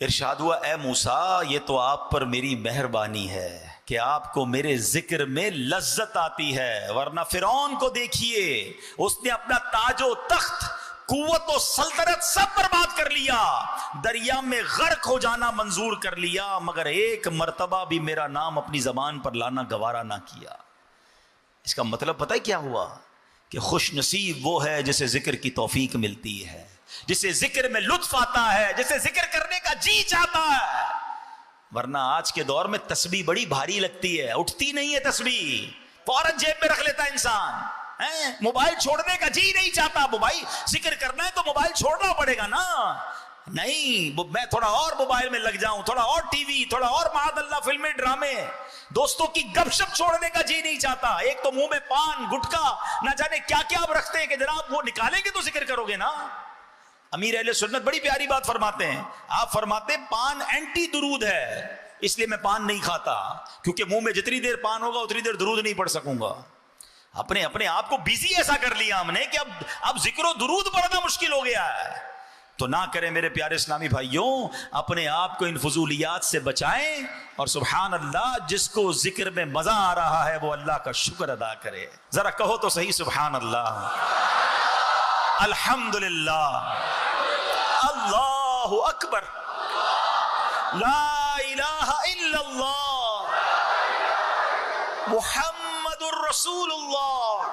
ارشاد ہوا, اے موسیٰ یہ تو آپ پر میری مہربانی ہے کہ آپ کو میرے ذکر میں لذت آتی ہے, ورنہ فرعون کو دیکھیے, اس نے اپنا تاج و تخت, قوت و سلطنت سب برباد کر لیا, دریا میں غرق ہو جانا منظور کر لیا, مگر ایک مرتبہ بھی میرا نام اپنی زبان پر لانا گوارا نہ کیا. اس کا مطلب پتہ ہے کیا ہوا, کہ خوش نصیب وہ ہے جسے ذکر کی توفیق ملتی ہے, جسے ذکر میں لطف آتا ہے, جسے ذکر کرنے کا جی چاہتا ہے. ورنہ آج کے دور میں تسبیح بڑی بھاری لگتی ہے, اٹھتی نہیں ہے تسبیح, فوراً جیب میں رکھ لیتا ہے انسان. موبائل چھوڑنے کا جی نہیں چاہتا, موبائل ذکر کرنا ہے تو موبائل چھوڑنا پڑے گا نا. نہیں میں تھوڑا اور موبائل میں لگ جاؤں, تھوڑا اور ٹی وی, تھوڑا اور معاذ اللہ فلمیں ڈرامے, دوستوں کی گپ شپ چھوڑنے کا جی نہیں چاہتا. ایک تو منہ میں پان گٹکا نہ جانے کیا کیا آپ رکھتے ہیں کہ جناب وہ نکالیں گے تو ذکر کرو گے نا. امیر اہل سنت بڑی پیاری بات فرماتے ہیں, آپ فرماتے ہیں پان اینٹی درود ہے, اس لیے میں پان نہیں کھاتا، کیونکہ منہ میں جتنی دیر پان ہوگا اتنی دیر درود نہیں پڑھ سکوں گا۔ اپنے آپ کو بیزی ایسا کر لیا ہم نے کہ اب ذکر و درود پڑھنا مشکل ہو گیا ہے۔ تو نہ کریں میرے پیارے اسلامی بھائیوں، اپنے آپ کو ان فضولیات سے بچائیں، اور سبحان اللہ، جس کو ذکر میں مزہ آ رہا ہے وہ اللہ کا شکر ادا کرے۔ ذرا کہو تو صحیح سبحان اللہ، الحمدللہ، اللہ اکبر، لا الہ الا اللہ، محمد الرسول اللہ،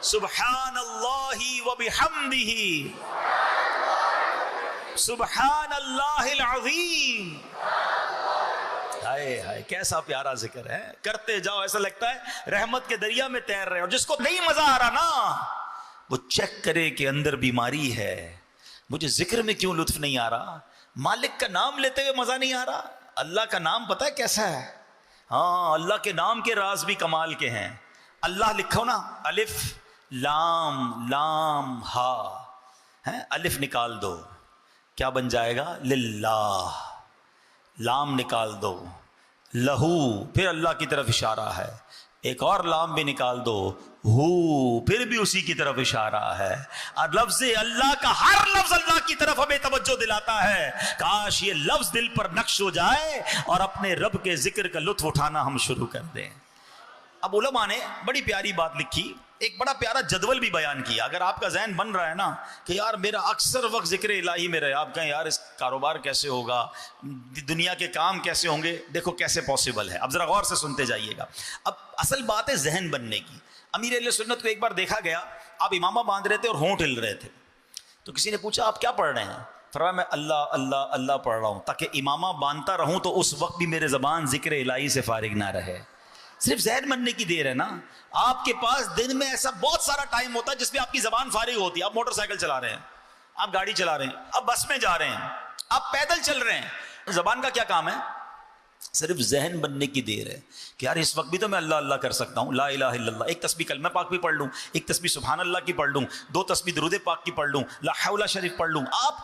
سبحان اللہ وبحمدہ، سبحان اللہ العظیم۔ ہائے ہائے، کیسا پیارا ذکر ہے، کرتے جاؤ، ایسا لگتا ہے رحمت کے دریا میں تیر رہے۔ اور جس کو نہیں مزہ آ رہا نا، وہ چیک کرے کہ اندر بیماری ہے، مجھے ذکر میں کیوں لطف نہیں آ رہا، مالک کا نام لیتے ہوئے مزہ نہیں آ رہا۔ اللہ کا نام پتہ ہے کیسا ہے؟ ہاں، اللہ کے نام کے راز بھی کمال کے ہیں۔ اللہ لکھو نا، الف لام لام ہا، الف نکال دو، کیا بن جائے گا؟ للہ۔ لام نکال دو، لہو، پھر اللہ کی طرف اشارہ ہے۔ ایک اور لام بھی نکال دو، ہو، پھر بھی اسی کی طرف اشارہ ہے۔ اور لفظ اللہ کا ہر لفظ اللہ کی طرف ہمیں توجہ دلاتا ہے۔ کاش یہ لفظ دل پر نقش ہو جائے اور اپنے رب کے ذکر کا لطف اٹھانا ہم شروع کر دیں۔ اب علماء نے بڑی پیاری بات لکھی، ایک بڑا پیارا جدول بھی بیان کیا۔ اگر آپ کا ذہن بن رہا ہے نا کہ یار میرا اکثر وقت ذکر الہی میں رہے، آپ کہیں یار اس کاروبار کیسے ہوگا، دنیا کے کام کیسے ہوں گے، دیکھو کیسے پاسبل ہے۔ اب ذرا غور سے سنتے جائیے گا۔ اب اصل بات ہے ذہن بننے کی۔ امیر اہل سنت کو ایک بار دیکھا گیا، آپ امامہ باندھ رہے تھے اور ہونٹ ہل رہے تھے، تو کسی نے پوچھا آپ کیا پڑھ رہے ہیں؟ فرمایا میں اللہ اللہ اللہ پڑھ رہا ہوں تاکہ امامہ باندھتا رہوں تو اس وقت بھی میرے زبان ذکر الہی سے فارغ نہ رہے۔ صرف ذہن بننے کی دیر ہے نا۔ آپ کے پاس دن میں ایسا بہت سارا ٹائم ہوتا ہے جس میں آپ کی زبان فارغ ہوتی ہے۔ آپ موٹر سائیکل چلا رہے ہیں، آپ گاڑی چلا رہے ہیں، آپ بس میں جا رہے ہیں، آپ پیدل چل رہے ہیں، زبان کا کیا کام ہے؟ صرف ذہن بننے کی دیر ہے کہ یار اس وقت بھی تو میں اللہ اللہ کر سکتا ہوں، لا الہ الا اللہ، ایک تسبیح کلمہ پاک بھی پڑھ لوں، ایک تسبیح سبحان اللہ کی پڑھ لوں، دو تسبیح درود پاک کی پڑھ لوں، لا حول شریف پڑھ لوں۔ آپ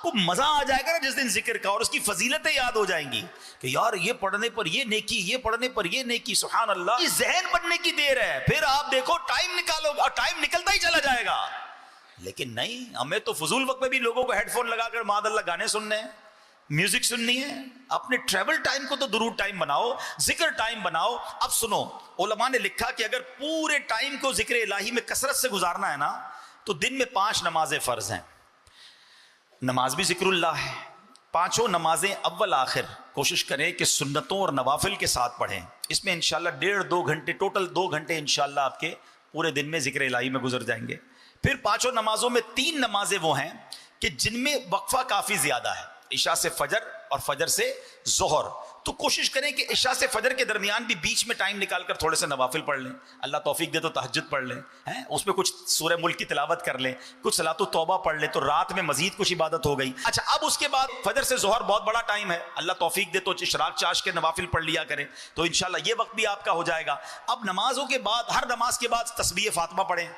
کو مزہ آ جائے گا نا جس دن ذکر کا، اور اس کی فضیلتیں یاد ہو جائیں گی کہ یار یہ پڑھنے پر یہ نیکی، یہ پڑھنے پر یہ نیکی، سبحان اللہ۔ یہ ذہن بننے کی دیر ہے، پھر آپ دیکھو ٹائم نکالو اور ٹائم نکلتا ہی چلا جائے گا۔ لیکن نہیں، ہمیں تو فضول وقت میں بھی لوگوں کو ہیڈ فون لگا کر معاذ اللہ گانے سننے ہیں، میوزک سننی ہے۔ اپنے ٹریول ٹائم کو تو درود ٹائم بناؤ، ذکر ٹائم بناؤ۔ اب سنو، علماء نے لکھا کہ اگر پورے ٹائم کو ذکر الہی میں کثرت سے گزارنا ہے نا تو دن میں 5 نمازیں فرض ہیں۔ نماز بھی ذکر اللہ ہے، پانچوں نمازیں اول آخر کوشش کریں کہ سنتوں اور نوافل کے ساتھ پڑھیں۔ اس میں انشاءاللہ 1.5-2 گھنٹے، ٹوٹل 2 گھنٹے انشاءاللہ آپ کے پورے دن میں ذکر الہی میں گزر جائیں گے۔ پھر پانچوں نمازوں میں 3 نمازیں وہ ہیں کہ جن میں وقفہ کافی زیادہ ہے، عشاء سے فجر اور فجر سے ظہر۔ تو کوشش کریں کہ عشاء سے فجر کے درمیان بھی بیچ میں ٹائم نکال کر تھوڑے سے نوافل پڑھ لیں، اللہ توفیق دے تو تہجد پڑھ لیں، اس میں کچھ سورہ ملک کی تلاوت کر لیں، کچھ صلاۃ التوبہ پڑھ لیں، تو رات میں مزید کچھ عبادت ہو گئی۔ اچھا، اب اس کے بعد فجر سے ظہر بہت بڑا ٹائم ہے، اللہ توفیق دے تو اشراق چاش کے نوافل پڑھ لیا کریں، تو انشاءاللہ یہ وقت بھی آپ کا ہو جائے گا۔ اب نمازوں کے بعد، ہر نماز کے بعد تسبیح فاطمہ پڑھیں،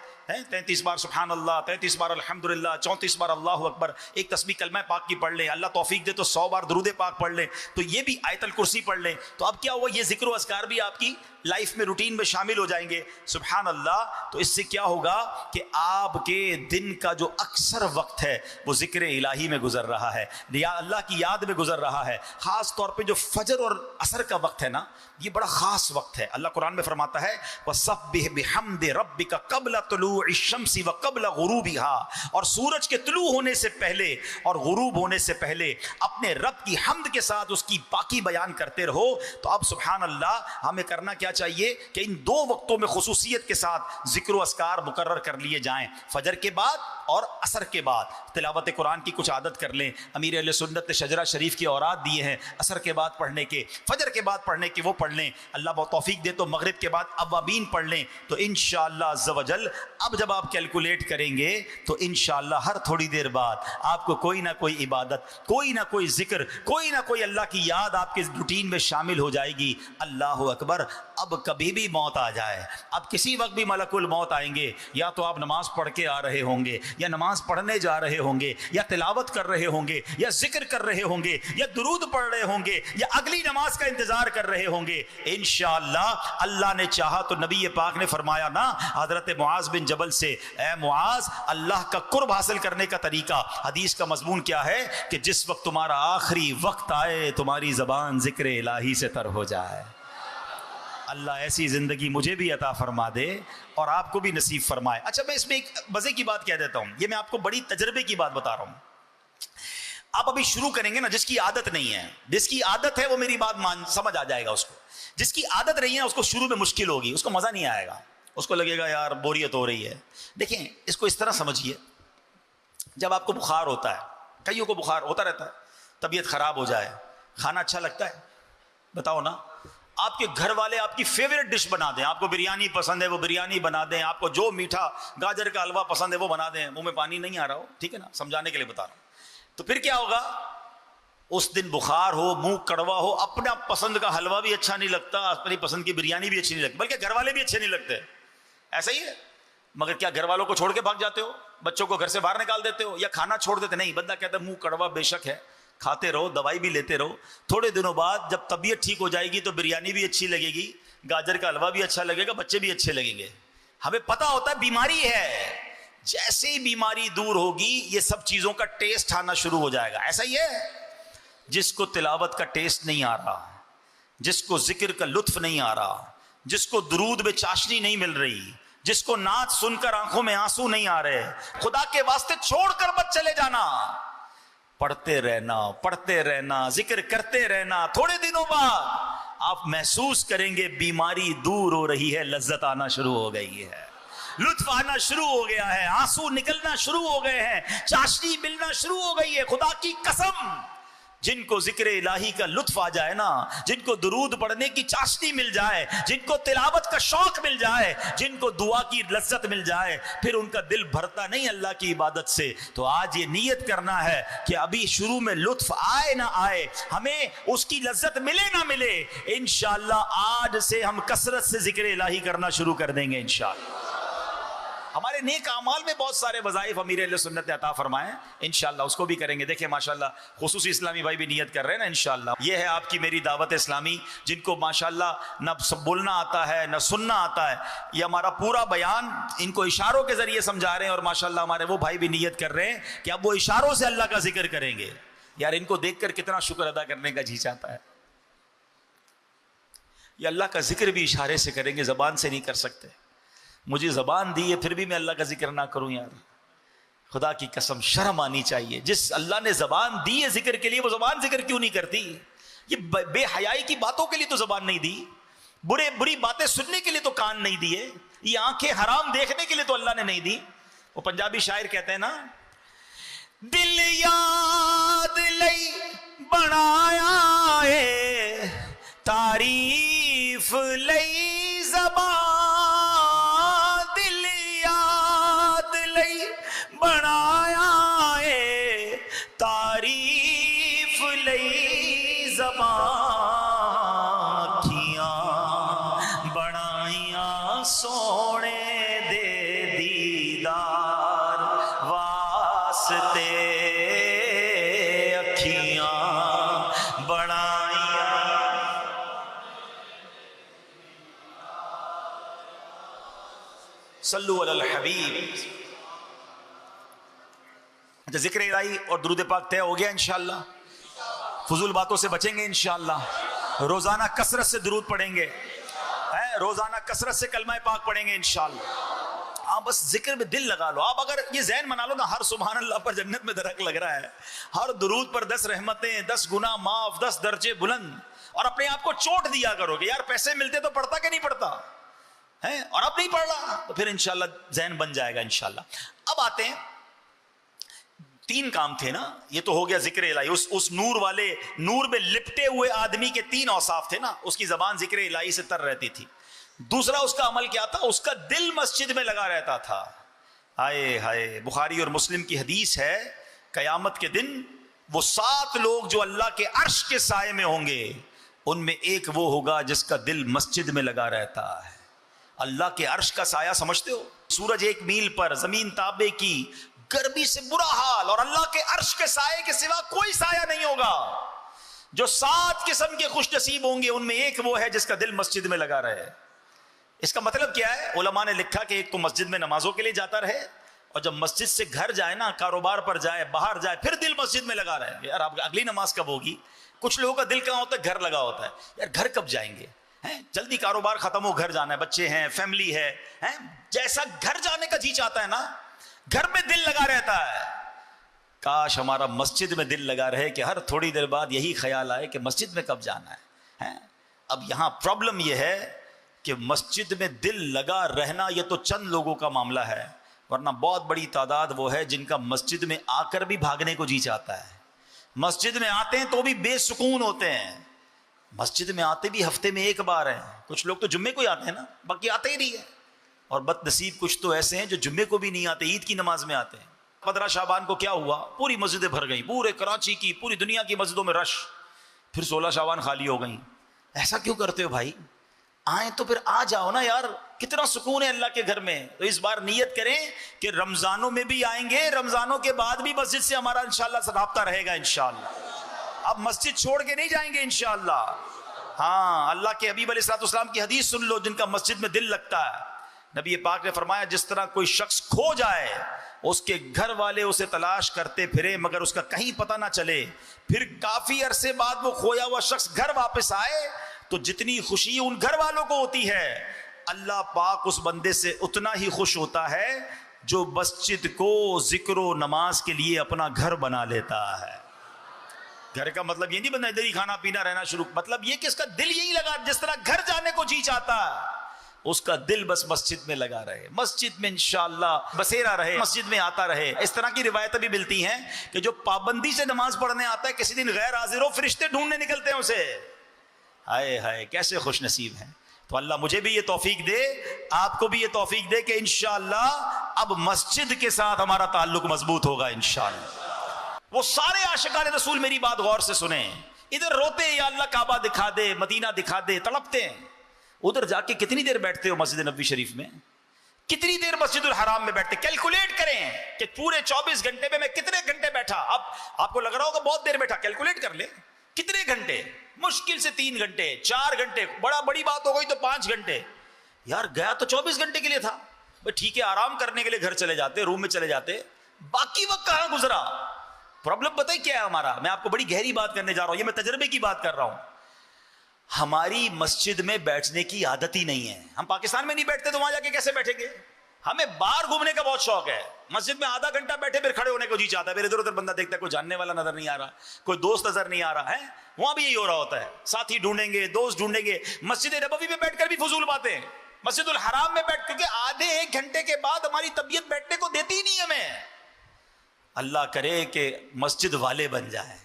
33 بار سبحان اللہ، 33 بار الحمدللہ، 34 بار اللہ اکبر، ایک تسبیح کلمہ پاک کی پڑھ لیں، اللہ توفیق دے تو 100 بار درود پاک پڑھ لیں، تو یہ بھی آیت الکرسی پڑھ لیں۔ تو اب کیا ہوا، یہ ذکر و اذکار بھی آپ کی لائف میں، روٹین میں شامل ہو جائیں گے، سبحان اللہ۔ تو اس سے کیا ہوگا کہ آپ کے دن کا جو اکثر وقت ہے وہ ذکر الہی میں گزر رہا ہے، یا اللہ کی یاد میں گزر رہا ہے۔ خاص طور پہ جو فجر اور عصر کا وقت ہے نا، یہ بڑا خاص وقت ہے۔ اللہ قرآن میں فرماتا ہے وَسَبِّحْ بِحَمْدِ رَبِّكَ قَبْلَ طُلُوعِ الشَّمْسِ وَقَبْلَ غُرُوبِهَا، اور سورج کے طلوع ہونے سے پہلے اور غروب ہونے سے پہلے اپنے رب کی حمد کے ساتھ اس کی پاکی بیان کرتے رہو۔ تو اب سبحان اللہ، ہمیں کرنا کیا چاہیے کہ ان 2 وقتوں میں خصوصیت کے ساتھ ذکر و اذکار مقرر کر لیے جائیں، فجر کے بعد اور عصر کے بعد۔ تلاوت قرآن کی کچھ عادت کر لیں، امیر اہل سنت نے شجرہ شریف کے اوراد دیے ہیں عصر کے بعد پڑھنے کے، فجر کے بعد پڑھنے کے، وہ پڑھ لیں۔ اللہ بہت توفیق دے تو مغرب کے بعد اوابین پڑھ لیں، تو انشاءاللہ عز و جل اب جب آپ کیلکولیٹ کریں گے تو انشاءاللہ ہر تھوڑی دیر بعد آپ کو کوئی نہ کوئی عبادت، کوئی نہ کوئی ذکر، کوئی نہ کوئی اللہ کی یاد آپ کے روٹین میں شامل ہو جائے گی۔ اللہ اکبر۔ اب کبھی بھی موت آ جائے، اب کسی وقت بھی ملک الموت آئیں گے، یا تو آپ نماز پڑھ کے آ رہے ہوں گے، یا نماز پڑھنے جا رہے ہوں گے، یا تلاوت کر رہے ہوں گے، یا ذکر کر رہے ہوں گے، یا درود پڑھ رہے ہوں گے، یا اگلی نماز کا انتظار کر رہے ہوں گے، انشاءاللہ اللہ نے چاہا تو نبی پاک نے فرمایا نا حضرت معاذ بن جبل سے، اے معاذ اللہ کا قرب حاصل کرنے کا طریقہ، حدیث کا مضمون کیا ہے کہ جس وقت تمہارا آخری وقت آئے تمہاری زبان ذکر الہی سے تر ہو جائے۔ اللہ ایسی زندگی مجھے بھی عطا فرما دے اور آپ کو بھی نصیب فرمائے۔ اچھا میں اس میں ایک مزے کی بات کہہ دیتا ہوں، یہ میں آپ کو بڑی تجربے کی بات بتا رہا ہوں۔ آپ ابھی شروع کریں گے نا، جس کی عادت نہیں ہے، جس کی عادت ہے وہ میری بات سمجھ آ جائے گا اس کو، جس کی عادت نہیں ہے اس کو شروع میں مشکل ہوگی، اس کو مزہ نہیں آئے گا، اس کو لگے گا یار بوریت ہو رہی ہے۔ دیکھیں اس کو اس طرح سمجھیے، جب آپ کو بخار ہوتا ہے، کئیوں کو بخار ہوتا رہتا ہے، طبیعت خراب ہو جائے، کھانا اچھا لگتا ہے؟ بتاؤ نا۔ آپ کے گھر والے آپ کی فیوریٹ ڈش بنا دیں، آپ کو بریانی پسند ہے وہ بریانی بنا دیں، آپ کو جو میٹھا گاجر کا حلوہ پسند ہے وہ بنا دیں، منہ میں پانی نہیں آ رہا ہو، ٹھیک ہے نا، سمجھانے کے لیے بتا رہا ہوں، تو پھر کیا ہوگا؟ اس دن بخار ہو، منہ کڑوا ہو، اپنا پسند کا حلوہ بھی اچھا نہیں لگتا، اپنی پسند کی بریانی بھی اچھی نہیں لگتی، بلکہ گھر والے بھی اچھے نہیں لگتے، ایسا ہی ہے۔ مگر کیا گھر والوں کو چھوڑ کے بھاگ جاتے ہو؟ بچوں کو گھر سے باہر نکال دیتے ہو، یا کھانا چھوڑ دیتے؟ نہیں، بندہ کہتا ہے منہ کڑوا بے شک ہے، کھاتے رہو، دوائی بھی لیتے رہو، تھوڑے دنوں بعد جب طبیعت ٹھیک ہو جائے گی تو بریانی بھی اچھی لگے گی، گاجر کا حلوہ بھی اچھا لگے گا، بچے بھی اچھے لگیں گے۔ ہمیں پتہ ہوتا ہے بیماری ہے، جیسے ہی بیماری دور ہوگی یہ سب چیزوں کا ٹیسٹ آنا شروع ہو جائے گا۔ ایسا ہی ہے، جس کو تلاوت کا ٹیسٹ نہیں آ رہا، جس کو ذکر کا لطف نہیں آ رہا، جس کو درود میں چاشنی نہیں مل رہی، جس کو نعت سن کر آنکھوں میں آنسو نہیں آ رہے، خدا کے واسطے چھوڑ کر مت چلے جانا، پڑھتے رہنا، ذکر کرتے رہنا، تھوڑے دنوں بعد آپ محسوس کریں گے بیماری دور ہو رہی ہے، لذت آنا شروع ہو گئی ہے، لطف آنا شروع ہو گیا ہے، آنسو نکلنا شروع ہو گئے ہیں، چاشنی ملنا شروع ہو گئی ہے۔ خدا کی قسم، جن کو ذکر الہی کا لطف آ جائے نا، جن کو درود پڑھنے کی چاشنی مل جائے، جن کو تلاوت کا شوق مل جائے، جن کو دعا کی لذت مل جائے، پھر ان کا دل بھرتا نہیں اللہ کی عبادت سے۔ تو آج یہ نیت کرنا ہے کہ ابھی شروع میں لطف آئے نہ آئے، ہمیں اس کی لذت ملے نہ ملے، انشاءاللہ آج سے ہم کثرت سے ذکر الہی کرنا شروع کر دیں گے انشاءاللہ۔ ہمارے نیک اعمال میں بہت سارے وظائف امیر اہل سنت نے عطا فرمائے، انشاءاللہ اس کو بھی کریں گے۔ دیکھیں ماشاءاللہ خصوصی اسلامی بھائی بھی نیت کر رہے ہیں نا انشاءاللہ۔ یہ ہے آپ کی میری دعوت اسلامی، جن کو ماشاءاللہ نہ بولنا آتا ہے نہ سننا آتا ہے، یہ ہمارا پورا بیان ان کو اشاروں کے ذریعے سمجھا رہے ہیں، اور ماشاءاللہ ہمارے وہ بھائی بھی نیت کر رہے ہیں کہ اب وہ اشاروں سے اللہ کا ذکر کریں گے۔ یار ان کو دیکھ کر کتنا شکر ادا کرنے کا جی چاہتا ہے۔ یہ اللہ کا ذکر بھی اشارے سے کریں گے، زبان سے نہیں کر سکتے۔ مجھے زبان دی ہے پھر بھی میں اللہ کا ذکر نہ کروں، یار خدا کی قسم شرم آنی چاہیے۔ جس اللہ نے زبان دی ہے ذکر کے لیے، وہ زبان ذکر کیوں نہیں کرتی؟ یہ بے حیائی کی باتوں کے لیے تو زبان نہیں دی، بری باتیں سننے کے لیے تو کان نہیں دیے، یہ آنکھیں حرام دیکھنے کے لیے تو اللہ نے نہیں دی۔ وہ پنجابی شاعر کہتے ہیں نا، دل یاد لئی بنایا ہے تعریف لئی زبان، بنایا ہے تعریف لئی زبان، اکھیاں بنائیاں سونے دے دیدار واسطے، اکھیاں بنائیاں۔ صلو علی الحبیب۔ اچھا ذکر الہی اور درود پاک طے ہو گیا انشاءاللہ، فضول باتوں سے بچیں گے انشاءاللہ، روزانہ کثرت سے درود پڑھیں گے، روزانہ کثرت سے کلمہ پاک پڑھیں گے انشاءاللہ۔ آپ بس ذکر میں دل لگا لو، آپ اگر یہ ذہن بنا لو نا، ہر سبحان اللہ پر جنت میں درخت لگ رہا ہے، ہر درود پر 10 رحمتیں، 10 گناہ معاف، 10 درجے بلند، اور اپنے آپ کو چوٹ دیا کرو کہ یار پیسے ملتے تو پڑھتا کہ نہیں پڑھتا ہے، اور اب نہیں پڑھ رہا تو پھر انشاءاللہ ذہن بن جائے گا انشاءاللہ۔ اب آتے ہیں، 3 کام تھے نا، یہ تو ہو گیا ذکر الہی، اس نور والے نور میں لپٹے ہوئے آدمی کے 3 اوصاف تھے نا، اس کی زبان ذکر الہی سے تر رہتی تھی۔ دوسرا اس کا عمل کیا تھا؟ اس کا دل مسجد میں لگا رہتا تھا. ہائے ہائے، بخاری اور مسلم کی حدیث ہے، قیامت کے دن وہ 7 لوگ جو اللہ کے عرش کے سائے میں ہوں گے، ان میں ایک وہ ہوگا جس کا دل مسجد میں لگا رہتا ہے. اللہ کے عرش کا سایہ سمجھتے ہو؟ سورج 1 میل پر، زمین تابے کی، گرمی سے برا حال، اور اللہ کے عرش کے سائے کے سوا کوئی سایہ نہیں ہوگا. جو 7 قسم کے خوش نصیب ہوں گے ان میں ایک وہ ہے جس کا دل مسجد میں لگا رہے. اس کا مطلب کیا ہے؟ علماء نے لکھا کہ ایک تو مسجد میں نمازوں کے لیے جاتا رہے، اور جب مسجد سے گھر جائے نا، کاروبار پر جائے، باہر جائے، پھر دل مسجد میں لگا رہے. یار اب اگلی نماز کب ہوگی؟ کچھ لوگوں کا دل کہاں ہوتا ہے؟ گھر لگا ہوتا ہے. یار گھر کب جائیں گے؟ جلدی کاروبار ختم ہو، گھر جانا ہے، بچے ہیں، فیملی ہے. جیسا گھر جانے کا جی چاہتا ہے نا، گھر میں دل لگا رہتا ہے. کاش ہمارا مسجد میں دل لگا رہے کہ ہر تھوڑی دیر بعد یہی خیال آئے کہ مسجد میں کب جانا ہے. اب یہاں پرابلم یہ ہے کہ مسجد میں دل لگا رہنا یہ تو چند لوگوں کا معاملہ ہے، ورنہ بہت بڑی تعداد وہ ہے جن کا مسجد میں آ کر بھی بھاگنے کو جی چاہتا ہے. مسجد میں آتے ہیں تو بھی بے سکون ہوتے ہیں. مسجد میں آتے بھی ہفتے میں 1 بار ہیں. کچھ لوگ تو جمعے کو ہی آتے ہیں نا، باقی آتے ہی نہیں ہیں. اور بد نصیب کچھ تو ایسے ہیں جو جمعے کو بھی نہیں آتے، عید کی نماز میں آتے ہیں. 15 شعبان کو کیا ہوا؟ پوری مسجدیں بھر گئیں، پورے کراچی کی، پوری دنیا کی مسجدوں میں رش. پھر 16 شعبان خالی ہو گئیں. ایسا کیوں کرتے ہو بھائی؟ آئیں تو پھر آ جاؤ نا یار، کتنا سکون ہے اللہ کے گھر میں. تو اس بار نیت کریں کہ رمضانوں میں بھی آئیں گے، رمضانوں کے بعد بھی مسجد سے ہمارا انشاءاللہ رابطہ رہے گا انشاءاللہ. اب مسجد چھوڑ کے نہیں جائیں گے انشاءاللہ. ہاں، اللہ کے حبیب علیہ الصلوۃ والسلام کی حدیث سن لو، جن کا مسجد میں دل لگتا ہے. نبی پاک نے فرمایا جس طرح کوئی شخص کھو جائے، اس کے گھر والے اسے تلاش کرتے پھرے مگر اس کا کہیں پتہ نہ چلے، پھر کافی عرصے بعد وہ کھویا ہوا شخص گھر واپس آئے تو جتنی خوشی ان گھر والوں کو ہوتی ہے، اللہ پاک اس بندے سے اتنا ہی خوش ہوتا ہے جو مسجد کو ذکر و نماز کے لیے اپنا گھر بنا لیتا ہے. گھر کا مطلب یہ نہیں بندہ ادھر ہی کھانا پینا رہنا شروع، مطلب یہ کہ اس کا دل یہی لگا. جس طرح گھر جانے کو جی چاہتا ہے، اس کا دل بس مسجد میں لگا رہے، مسجد میں انشاءاللہ بسیرا رہے، مسجد میں آتا رہے. اس طرح کی روایتیں بھی ملتی ہیں کہ جو پابندی سے نماز پڑھنے آتا ہے، کسی دن غیر حاضر ہو، فرشتے ڈھونڈنے نکلتے ہیں اسے. ہائے ہائے کیسے خوش نصیب ہیں. تو اللہ مجھے بھی یہ توفیق دے، آپ کو بھی یہ توفیق دے کہ انشاءاللہ اب مسجد کے ساتھ ہمارا تعلق مضبوط ہوگا انشاءاللہ. وہ سارے عاشقان رسول میری بات غور سے سنیں. ادھر روتے ہیں یا اللہ کعبہ دکھا دے، مدینہ دکھا دے، تڑپتے ہیں. ادھر جا کے کتنی دیر بیٹھتے ہو مسجد نبوی شریف میں؟ کتنی دیر مسجد الحرام میں بیٹھتے؟ کیلکولیٹ کریں کہ پورے 24 گھنٹے میں کتنے گھنٹے بیٹھا. اب آپ کو لگ رہا ہوگا بہت دیر بیٹھا، کیلکولیٹ کر لیں کتنے گھنٹے. مشکل سے 3 گھنٹے 4 گھنٹے، بڑی بات ہو گئی تو 5 گھنٹے. یار گیا تو 24 گھنٹے کے لیے تھا. ٹھیک ہے، آرام کرنے کے لیے گھر چلے جاتے، روم میں چلے جاتے، باقی وقت کہاں گزرا؟ پرابلم پتہ ہی کیا ہے ہمارا؟ میں آپ کو بڑی گہری بات کرنے جا رہا ہوں، یہ میں تجربے کی بات کر رہا ہوں. ہماری مسجد میں بیٹھنے کی عادت ہی نہیں ہے. ہم پاکستان میں نہیں بیٹھتے تو وہاں جا کے کیسے بیٹھیں گے؟ ہمیں باہر گھومنے کا بہت شوق ہے. مسجد میں آدھا گھنٹہ بیٹھے پھر کھڑے ہونے کو جی چاہتا ہے. پھر ادھر ادھر بندہ دیکھتا ہے، کوئی جاننے والا نظر نہیں آ رہا، کوئی دوست نظر نہیں آ رہا ہے. وہاں بھی یہی ہو رہا ہوتا ہے، ساتھی ڈھونڈیں گے، دوست ڈھونڈیں گے. مسجد نبوی میں بیٹھ کر بھی فضول باتیں. مسجد الحرام میں بیٹھ کر آدھے 1 گھنٹے کے بعد ہماری طبیعت بیٹھنے کو دیتی ہی نہیں ہمیں. اللہ کرے کہ مسجد والے بن جائیں،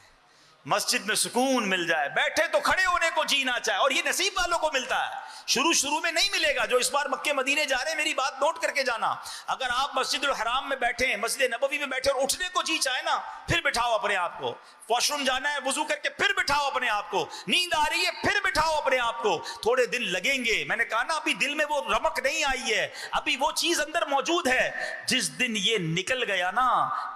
مسجد میں سکون مل جائے، بیٹھے تو کھڑے ہونے کو جی نہ چاہے. اور یہ نصیب والوں کو ملتا ہے، شروع میں نہیں ملے گا. جو اس بار مکے مدینے جا رہے ہیں میری بات نوٹ کر کے جانا. اگر آپ مسجد الحرام میں بیٹھے ہیں، مسجد نبوی میں بیٹھے اور اٹھنے کو جی چاہے نا، پھر بٹھاؤ اپنے آپ کو. واش روم جانا ہے، وضو کر کے پھر بٹھاؤ اپنے آپ کو. نیند آ رہی ہے، پھر بٹھاؤ اپنے آپ کو. تھوڑے دن لگیں گے. میں نے کہا نا ابھی دل میں وہ رمق نہیں آئی ہے، ابھی وہ چیز اندر موجود ہے. جس دن یہ نکل گیا نا،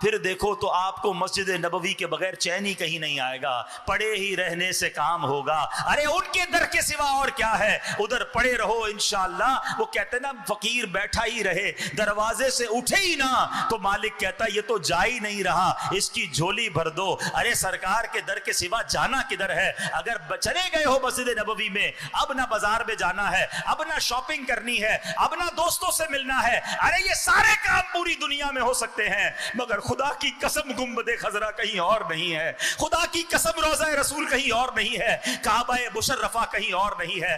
پھر دیکھو تو آپ کو مسجد نبوی کے بغیر چین ہی کہیں نہیں آئے گا. پڑے ہی رہنے سے کام ہوگا. ارے ان کے در کے سوا اور کیا ہے، ادھر پڑے رہو انشاءاللہ. وہ کہتے نا فقیر بیٹھا ہی رہے، دروازے سے اٹھے ہی نہ تو مالک کہتا یہ تو جا ہی نہیں رہا، اس کی جھولی بھر دو. ارے سرکار کے در کے سوا جانا کدھر ہے؟ اگر چلے گئے ہو مسجد نبوی میں، اب نہ بازار میں جانا ہے، اب نہ شاپنگ کرنی ہے، اب نہ دوستوں سے ملنا ہے. ارے یہ سارے کام پوری دنیا میں ہو سکتے ہیں، مگر خدا کی قسم گنبد خضرا کہیں اور نہیں ہے، خدا کی قسم روضہ رسول کہیں اور نہیں ہے، کعبہ مشرفہ کہیں اور نہیں ہے.